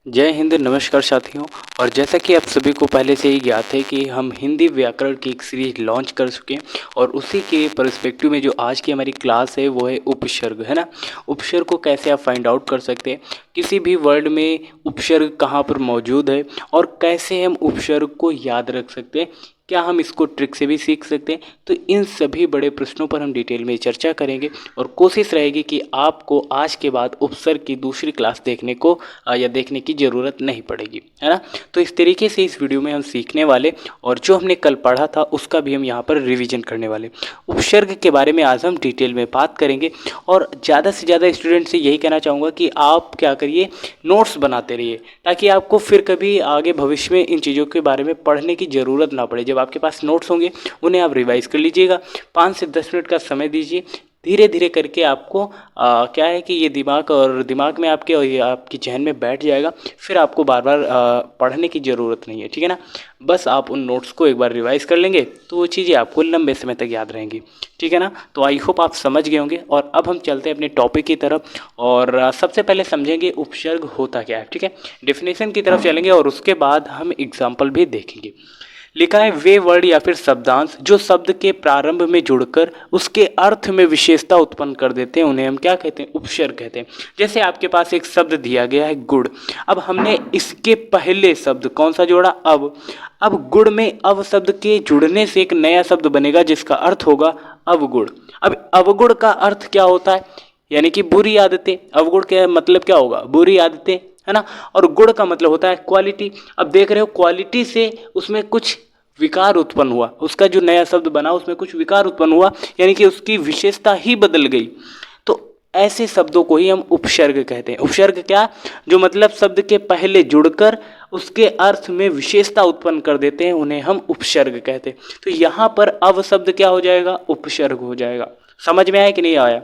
जय हिंद, नमस्कार साथियों। और जैसा कि आप सभी को पहले से ही ज्ञात है कि हम हिंदी व्याकरण की एक सीरीज लॉन्च कर चुके हैं और उसी के पर्सपेक्टिव में जो आज की हमारी क्लास है वो है उपसर्ग, है ना। उपसर्ग को कैसे आप फाइंड आउट कर सकते हैं, किसी भी वर्ड में उपसर्ग कहाँ पर मौजूद है और कैसे हम उपसर्ग को याद रख सकते हैं, क्या हम इसको ट्रिक से भी सीख सकते हैं। तो इन सभी बड़े प्रश्नों पर हम डिटेल में चर्चा करेंगे और कोशिश रहेगी कि आपको आज के बाद उपसर्ग की दूसरी क्लास देखने को या देखने की ज़रूरत नहीं पड़ेगी, है ना। तो इस तरीके से इस वीडियो में हम सीखने वाले और जो हमने कल पढ़ा था उसका भी हम यहाँ पर रिवीजन करने वाले। उपसर्ग के बारे में आज हम डिटेल में बात करेंगे और ज़्यादा से ज़्यादा स्टूडेंट से यही कहना चाहूँगा कि आप क्या करिए, नोट्स बनाते रहिए ताकि आपको फिर कभी आगे भविष्य में इन चीज़ों के बारे में पढ़ने की ज़रूरत ना पड़े। जब आपके पास नोट्स होंगे उन्हें आप रिवाइज कर लीजिएगा, 5 से 10 मिनट का समय दीजिए। धीरे धीरे करके आपको क्या है कि ये दिमाग में आपके और ये आपकी जहन में बैठ जाएगा। फिर आपको बार बार पढ़ने की ज़रूरत नहीं है, ठीक है ना। बस आप उन नोट्स को एक बार रिवाइज कर लेंगे तो वो चीज़ें आपको लंबे समय तक याद रहेंगी, ठीक है ना। तो आई होप आप समझ गए होंगे और अब हम चलते हैं अपने टॉपिक की तरफ और सबसे पहले समझेंगे उपसर्ग होता क्या है, ठीक है। डेफिनेशन की तरफ चलेंगे और उसके बाद हम एग्जाम्पल भी देखेंगे। लिखा है वे वर्ड या फिर शब्दांश जो शब्द के प्रारंभ में जुड़कर उसके अर्थ में विशेषता उत्पन्न कर देते हैं उन्हें हम क्या कहते हैं, उपसर्ग कहते हैं। जैसे आपके पास एक शब्द दिया गया है गुड़, अब हमने इसके पहले शब्द कौन सा जोड़ा, अब गुड़ में अव शब्द के जुड़ने से एक नया शब्द बनेगा जिसका अर्थ होगा अवगुण। अब अवगुण का अर्थ क्या होता है, यानी कि बुरी आदतें। अवगुण का मतलब क्या होगा, बुरी आदतें, है ना। और गुण का मतलब होता है क्वालिटी। अब देख रहे हो क्वालिटी से उसमें कुछ विकार उत्पन्न हुआ, उसका जो नया शब्द बना उसमें कुछ विकार उत्पन्न हुआ, यानी कि उसकी विशेषता ही बदल गई। तो ऐसे शब्दों को ही हम उपसर्ग कहते हैं। उपसर्ग क्या, जो मतलब शब्द के पहले जुड़कर उसके अर्थ में विशेषता उत्पन्न कर देते हैं उन्हें हम उपसर्ग कहते हैं। तो यहाँ पर अव शब्द क्या हो जाएगा, उपसर्ग हो जाएगा। समझ में आया कि नहीं आया।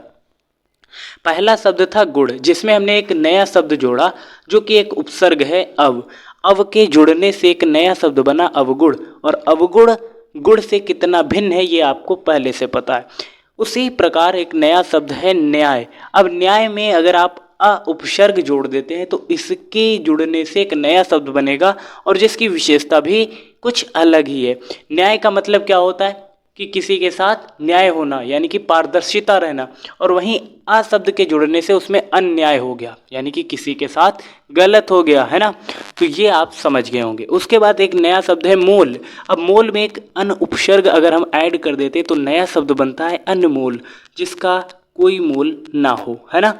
पहला शब्द था गुड़ जिसमें हमने एक नया शब्द जोड़ा जो कि एक उपसर्ग है अव के जुड़ने से एक नया शब्द बना अवगुण। और अवगुण गुड़ से कितना भिन्न है ये आपको पहले से पता है। उसी प्रकार एक नया शब्द है न्याय। अब न्याय में अगर आप उपसर्ग जोड़ देते हैं तो इसके जुड़ने से एक नया शब्द बनेगा और जिसकी विशेषता भी कुछ अलग ही है। न्याय का मतलब क्या होता है कि किसी के साथ न्याय होना, यानी कि पारदर्शिता रहना। और वहीं आ शब्द के जुड़ने से उसमें अन्याय हो गया, यानी कि किसी के साथ गलत हो गया, है ना। तो ये आप समझ गए होंगे। उसके बाद एक नया शब्द है मोल। अब मोल में एक अन उपसर्ग अगर हम ऐड कर देते तो नया शब्द बनता है अनमोल, जिसका कोई मोल ना हो, है ना।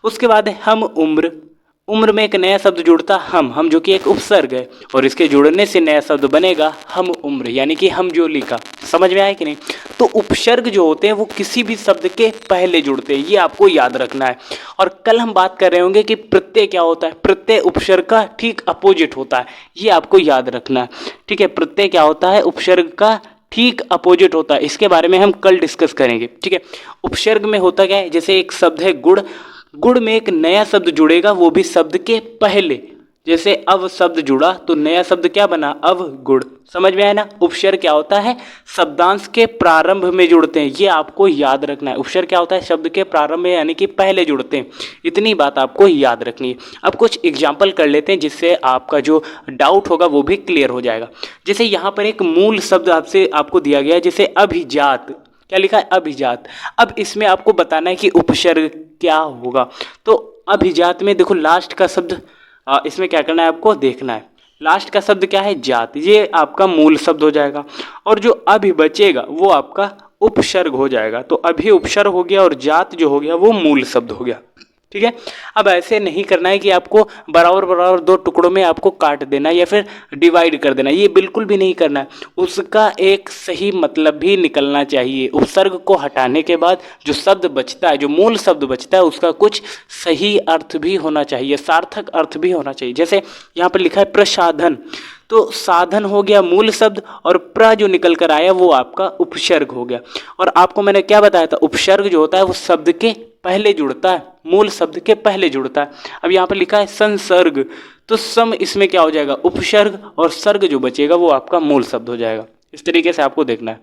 उसके बाद है हम उम्र। उम्र में एक नया शब्द जुड़ता हम जो कि एक उपसर्ग है और इसके जुड़ने से नया शब्द बनेगा हम उम्र, यानी कि हम जोली का। समझ में आया कि नहीं। तो उपसर्ग जो होते हैं वो किसी भी शब्द के पहले जुड़ते हैं, ये आपको याद रखना है। और कल हम बात कर रहे होंगे कि प्रत्यय क्या होता है, प्रत्यय उपसर्ग का ठीक अपोजिट होता है, ये आपको याद रखना है, ठीक है। प्रत्यय क्या होता है, उपसर्ग का ठीक अपोजिट होता है। इसके बारे में हम कल डिस्कस करेंगे, ठीक है। उपसर्ग में होता क्या है, जैसे एक शब्द है गुड़, गुड़ में एक नया शब्द जुड़ेगा वो भी शब्द के पहले। जैसे अव शब्द जुड़ा तो नया शब्द क्या बना, अवगुण। समझ में आया ना। उपसर्ग क्या होता है, शब्दांश के प्रारंभ में जुड़ते हैं, ये आपको याद रखना है। उपसर्ग क्या होता है, शब्द के प्रारंभ में यानी कि पहले जुड़ते हैं। इतनी बात आपको याद रखनी है। अब कुछ एग्जाम्पल कर लेते हैं जिससे आपका जो डाउट होगा वो भी क्लियर हो जाएगा। जैसे यहाँ पर एक मूल शब्द आपको दिया गया है, जैसे अभिजात। क्या लिखा है, अभिजात। अब इसमें आपको बताना है कि उपसर्ग क्या होगा। तो अभिजात में देखो लास्ट का शब्द, इसमें क्या करना है आपको देखना है, लास्ट का शब्द क्या है, जात। ये आपका मूल शब्द हो जाएगा और जो अभी बचेगा वो आपका उपसर्ग हो जाएगा। तो अभी उपसर्ग हो गया और जात जो हो गया वो मूल शब्द हो गया, ठीक है। अब ऐसे नहीं करना है कि आपको बराबर बराबर दो टुकड़ों में आपको काट देना या फिर डिवाइड कर देना, ये बिल्कुल भी नहीं करना है। उसका एक सही मतलब भी निकलना चाहिए। उपसर्ग को हटाने के बाद जो शब्द बचता है, जो मूल शब्द बचता है, उसका कुछ सही अर्थ भी होना चाहिए, सार्थक अर्थ भी होना चाहिए। जैसे यहाँ पर लिखा है प्रसाधन, तो साधन हो गया मूल शब्द और प्र जो निकल कर आया वो आपका उपसर्ग हो गया। और आपको मैंने क्या बताया था, उपसर्ग जो होता है वो शब्द के पहले जुड़ता है, मूल शब्द के पहले जुड़ता है। अब यहाँ पर लिखा है संसर्ग, तो सम इसमें क्या हो जाएगा, उपसर्ग, और सर्ग जो बचेगा वो आपका मूल शब्द हो जाएगा। इस तरीके से आपको देखना है।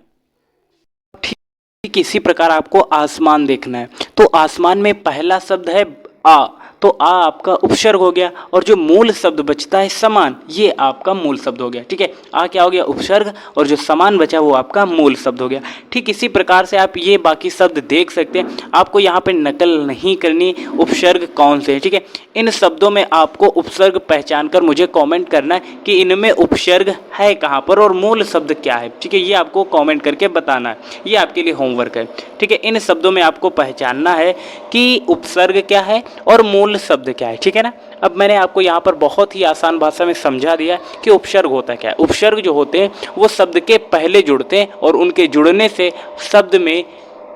ठीक इसी प्रकार आपको आसमान देखना है। तो आसमान में पहला शब्द है आ, तो आ आपका उपसर्ग हो गया और जो मूल शब्द बचता है समान, ये आपका मूल शब्द हो गया। ठीक है, आ क्या हो गया उपसर्ग और जो समान बचा वो आपका मूल शब्द हो गया। ठीक इसी प्रकार से आप ये बाकी शब्द देख सकते हैं। आपको यहाँ पे नकल नहीं करनी उपसर्ग कौन से हैं। ठीक है, इन शब्दों में आपको उपसर्ग पहचान कर मुझे कमेंट करना है कि इनमें उपसर्ग है कहाँ पर और मूल शब्द क्या है। ठीक है, ये आपको कमेंट करके बताना है, ये आपके लिए होमवर्क है। ठीक है, इन शब्दों में आपको पहचानना है कि उपसर्ग क्या है और मूल शब्द क्या है। ठीक है ना, अब मैंने आपको यहाँ पर बहुत ही आसान भाषा में समझा दिया कि उपसर्ग होता क्या है। उपसर्ग जो होते हैं वो शब्द के पहले जुड़ते हैं और उनके जुड़ने से शब्द में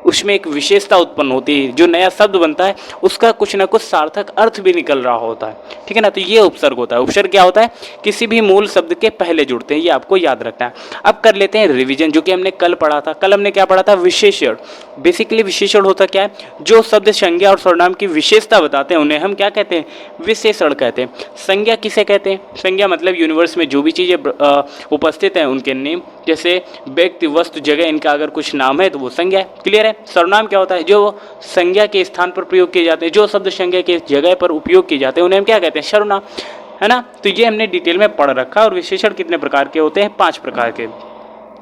उसमें एक विशेषता उत्पन्न होती है। जो नया शब्द बनता है उसका कुछ ना कुछ सार्थक अर्थ भी निकल रहा होता है। ठीक है ना, तो ये उपसर्ग होता है। उपसर्ग क्या होता है, किसी भी मूल शब्द के पहले जुड़ते हैं, ये आपको याद रखना है। अब कर लेते हैं रिवीजन, जो कि हमने कल पढ़ा था। कल हमने क्या पढ़ा था, विशेषण। बेसिकली विशेषण होता क्या है, जो शब्द संज्ञा और सर्वनाम की विशेषता बताते हैं उन्हें हम क्या कहते हैं, विशेषण कहते हैं। संज्ञा किसे कहते हैं, संज्ञा मतलब यूनिवर्स में जो भी चीज़ें उपस्थित हैं उनके नेम, जैसे व्यक्ति वस्तु जगह, इनका अगर कुछ नाम है तो वो संज्ञा है। क्लियर है। सर्वनाम क्या होता है, जो संज्ञा के स्थान पर प्रयोग किए जाते हैं, जो शब्द संज्ञा के जगह पर उपयोग किए जाते हैं उन्हें हम क्या कहते हैं, सर्वनाम, है ना। तो ये हमने डिटेल में पढ़ रखा। और विशेषण कितने प्रकार के होते हैं, 5 प्रकार के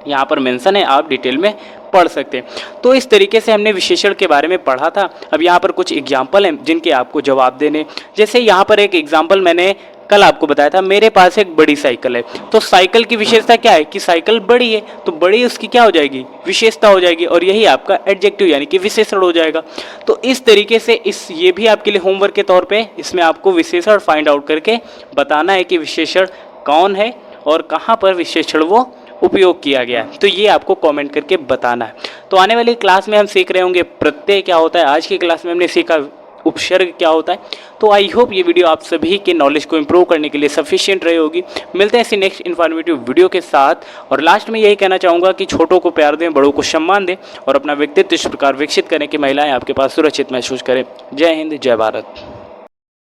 यहाँ पर मेंशन है, आप डिटेल में पढ़ सकते हैं। तो इस तरीके से हमने विशेषण के बारे में पढ़ा था। अब यहाँ पर कुछ एग्जाम्पल हैं जिनके आपको जवाब देने। जैसे यहाँ पर एक एग्जाम्पल मैंने कल आपको बताया था, मेरे पास एक बड़ी साइकिल है। तो साइकिल की विशेषता क्या है कि साइकिल बड़ी है, तो बड़ी उसकी क्या हो जाएगी, विशेषता हो जाएगी, और यही आपका एडजेक्टिव यानी कि विशेषण हो जाएगा। तो इस तरीके से ये भी आपके लिए होमवर्क के तौर पे इसमें आपको विशेषण फाइंड आउट करके बताना है कि विशेषण कौन है और कहाँ पर विशेषण वो उपयोग किया गया है। तो ये आपको कमेंट करके बताना है। तो आने वाली क्लास में हम सीख रहे होंगे प्रत्यय क्या होता है। आज की क्लास में हमने सीखा उपसर्ग क्या होता है। तो आई होप ये वीडियो आप सभी के नॉलेज को इंप्रूव करने के लिए सफिशिएंट रही होगी। मिलते हैं ऐसी नेक्स्ट इन्फॉर्मेटिव वीडियो के साथ। और लास्ट में यही कहना चाहूँगा कि छोटों को प्यार दें, बड़ों को सम्मान दें और अपना व्यक्तित्व इस प्रकार विकसित करें कि महिलाएं आपके पास सुरक्षित महसूस करें। जय हिंद, जय भारत।